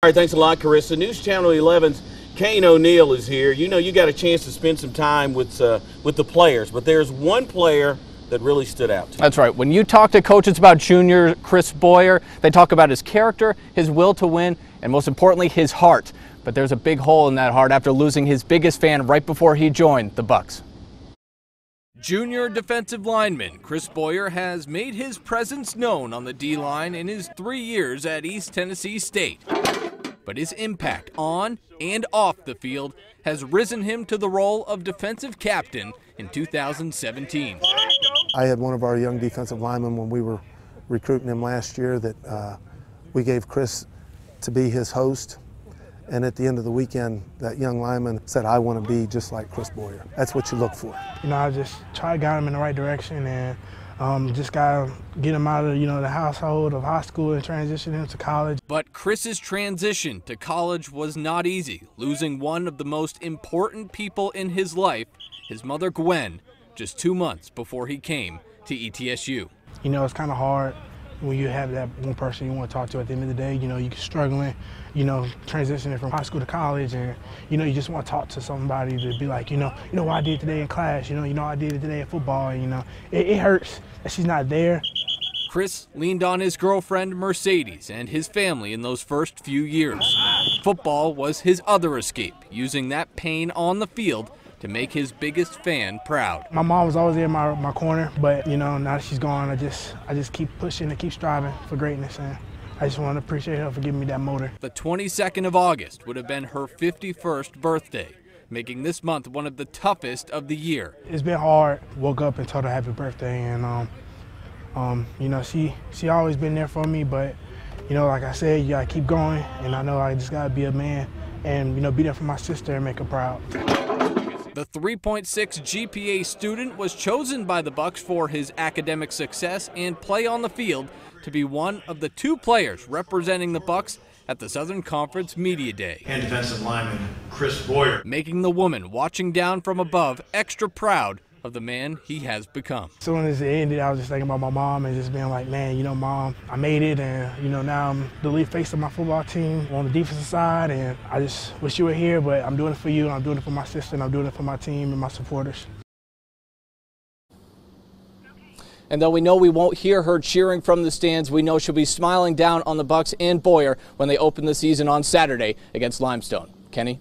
right, thanks a lot, Carissa. News Channel 11's Kane O'Neill is here. You know, you got a chance to spend some time with the players, but there's one player that really stood out to you. That's right. When you talk to coaches about junior Chris Bouyer, they talk about his character, his will to win, and most importantly, his heart. But there's a big hole in that heart after losing his biggest fan right before he joined the Bucs. Junior defensive lineman Chris Bouyer has made his presence known on the D-line in his 3 years at East Tennessee State. But his impact on and off the field has risen him to the role of defensive captain in 2017. I had one of our young defensive linemen when we were recruiting him last year that we gave Chris to be his host. And at the end of the weekend, that young lineman said, I want to be just like Chris Bouyer. That's what you look for. You know, I just try to guide him in the right direction and just got to get him out of, the household of high school and transition him to college. But Chris's transition to college was not easy, losing one of the most important people in his life, his mother Gwen, just 2 months before he came to ETSU. You know, it's kind of hard when you have that one person you want to talk to at the end of the day. You're struggling, transitioning from high school to college, and, you just want to talk to somebody to be like, what I did today in class, I did it today at football, and, it hurts that she's not there. Chris leaned on his girlfriend Mercedes and his family in those first few years. Football was his other escape, using that pain on the field to make his biggest fan proud. My mom was always in my corner, but now that she's gone, I just keep pushing and keep striving for greatness, and I just want to appreciate her for giving me that motor. The 22nd of August would have been her 51st birthday, making this month one of the toughest of the year. It's been hard. Woke up and told her happy birthday, and she always been there for me, but like I said, you gotta keep going, and I know I just gotta be a man and be there for my sister and make her proud. The 3.6 GPA student was chosen by the Bucs for his academic success and play on the field to be one of the 2 players representing the Bucs at the Southern Conference Media Day. And defensive lineman Chris Bouyer, making the woman watching down from above extra proud of the man he has become. As soon as it ended, I was just thinking about my mom and just being like, man, Mom, I made it, and now I'm the lead face of my football team on the defensive side, and I just wish you were here, but I'm doing it for you, I'm doing it for my sister, and I'm doing it for my team and my supporters. And though we know we won't hear her cheering from the stands, we know she'll be smiling down on the Bucs and Bouyer when they open the season on Saturday against Limestone. Kenny?